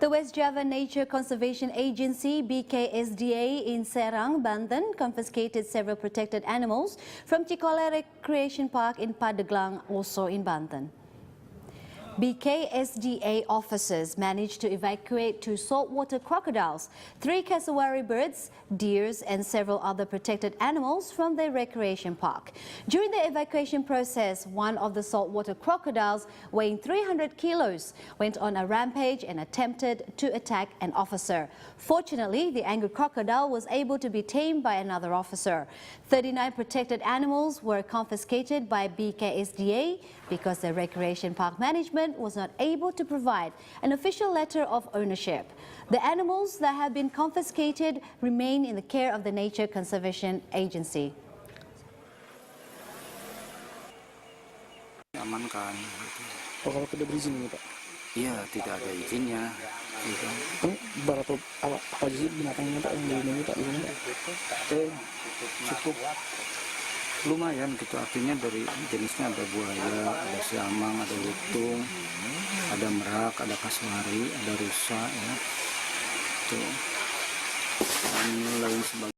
The West Java Nature Conservation Agency BKSDA in Serang, Banten confiscated several protected animals from Cikole Recreation Park in Pandeglang, also in Banten. BKSDA officers managed to evacuate 2 saltwater crocodiles, 3 cassowary birds, deers and several other protected animals from the recreation park. During the evacuation process, one of the saltwater crocodiles, weighing 300 kilos, went on a rampage and attempted to attack an officer. Fortunately, the angry crocodile was able to be tamed by another officer. 39 protected animals were confiscated by BKSDA because the recreation park management was not able to provide an official letter of ownership. The animals that have been confiscated remain in the care of the Nature Conservation Agency. Amankan. Oh, kalau tidak berizin ini, Pak? Iya, tidak ada izinnya. Gitu. Berapa apa aja sih binatangnya, Pak, yang dilindungi, Pak, di sini, Pak? Cukup lumayan gitu, artinya dari jenisnya ada buaya, ada siamang, ada lutung, ada merak, ada kaswari, ada rusa, ya. Tuh. Dan lain sebagainya.